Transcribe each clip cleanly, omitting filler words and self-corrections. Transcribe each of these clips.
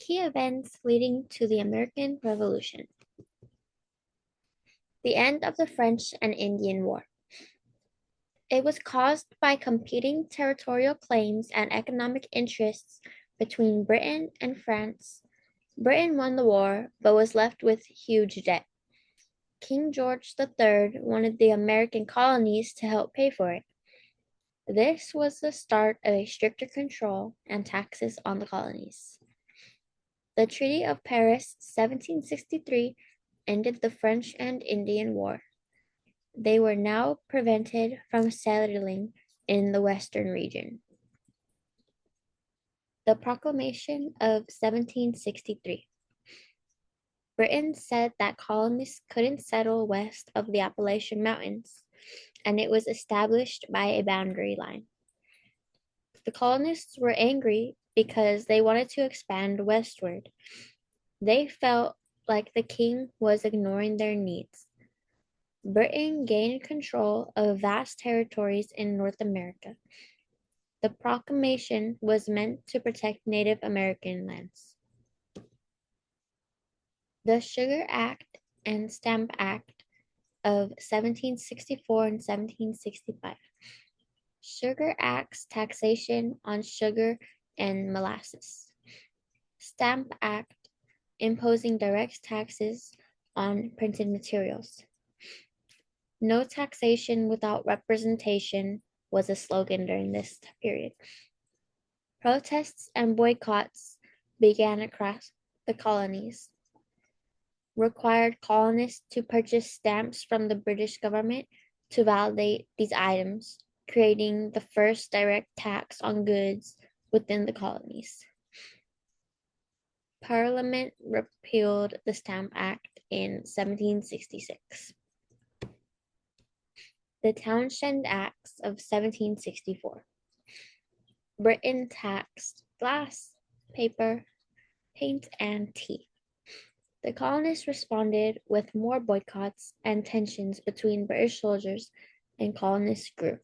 Key events leading to the American Revolution. The end of the French and Indian War. It was caused by competing territorial claims and economic interests between Britain and France. Britain won the war, but was left with huge debt. King George III wanted the American colonies to help pay for it. This was the start of a stricter control and taxes on the colonies. The Treaty of Paris, 1763, ended the French and Indian War. They were now prevented from settling in the western region. The Proclamation of 1763. Britain said that colonists couldn't settle west of the Appalachian Mountains, and it was established by a boundary line. The colonists were angry because they wanted to expand westward. They felt like the king was ignoring their needs. Britain gained control of vast territories in North America. The proclamation was meant to protect Native American lands. The Sugar Act and Stamp Act of 1764 and 1765. Sugar Act's taxation on sugar and molasses. Stamp Act imposing direct taxes on printed materials. No taxation without representation was a slogan during this period. Protests and boycotts began across the colonies. Required colonists to purchase stamps from the British government to validate these items, creating the first direct tax on goods within the colonies. Parliament repealed the Stamp Act in 1766. The Townshend Acts of 1764. Britain taxed glass, paper, paint, and tea. The colonists responded with more boycotts, and tensions between British soldiers and colonists grew.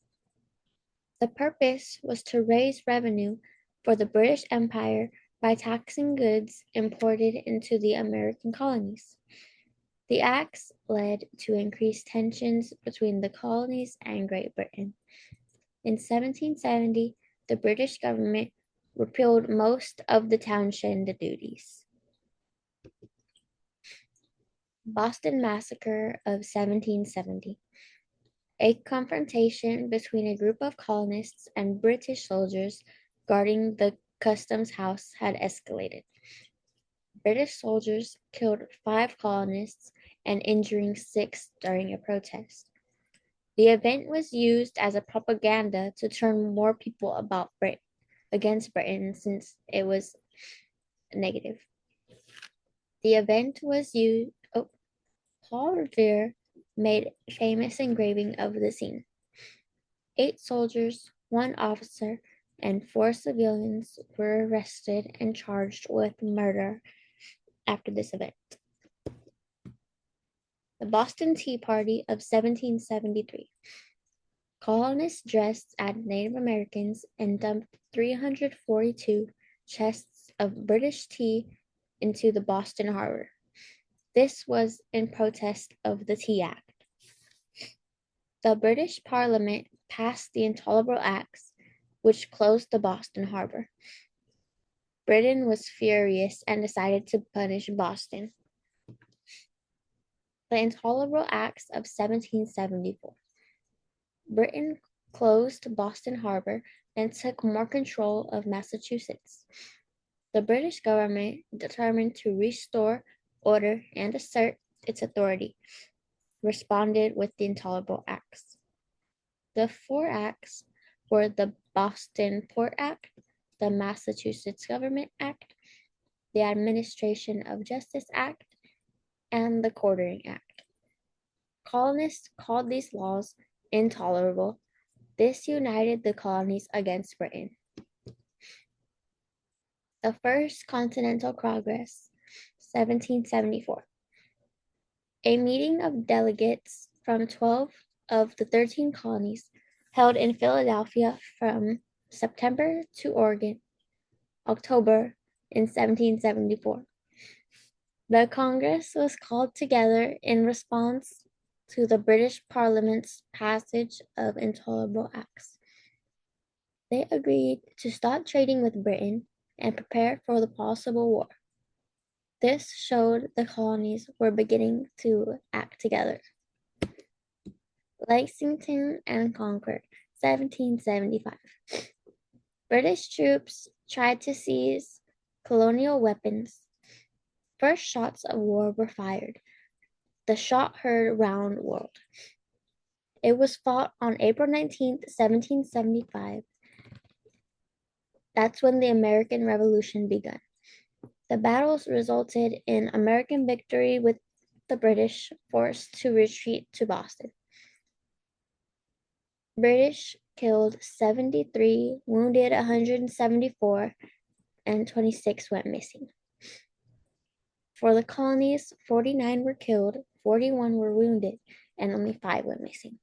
The purpose was to raise revenue for the British Empire by taxing goods imported into the American colonies. The acts led to increased tensions between the colonies and Great Britain. In 1770, the British government repealed most of the Townshend duties. Boston Massacre of 1770. A confrontation between a group of colonists and British soldiers guarding the customs house had escalated. British soldiers killed 5 colonists and injuring 6 during a protest. The event was used as a propaganda to turn more people against Britain since it was negative. The event was used. Paul Revere made famous engraving of the scene. 8 soldiers, 1 officer, and 4 civilians were arrested and charged with murder after this event. The Boston Tea Party of 1773. Colonists dressed as Native Americans and dumped 342 chests of British tea into the Boston Harbor. This was in protest of the Tea Act. The British Parliament passed the Intolerable Acts, which closed the Boston Harbor. Britain was furious and decided to punish Boston. The Intolerable Acts of 1774. Britain closed Boston Harbor and took more control of Massachusetts. The British government, determined to restore order and assert its authority, responded with the Intolerable Acts. The 4 acts were the Boston Port Act, the Massachusetts Government Act, the Administration of Justice Act, and the Quartering Act. Colonists called these laws intolerable. This united the colonies against Britain. The First Continental Congress, 1774. A meeting of delegates from 12 of the 13 colonies held in Philadelphia from September to October in 1774. The Congress was called together in response to the British Parliament's passage of intolerable acts. They agreed to stop trading with Britain and prepare for the possible war. This showed the colonies were beginning to act together. Lexington and Concord, 1775. British troops tried to seize colonial weapons. First shots of war were fired. The shot heard round world. It was fought on April 19th, 1775. That's when the American Revolution began. The battles resulted in American victory with the British forced to retreat to Boston. British killed 73, wounded 174, and 26 went missing. For the colonies, 49 were killed, 41 were wounded, and only 5 went missing.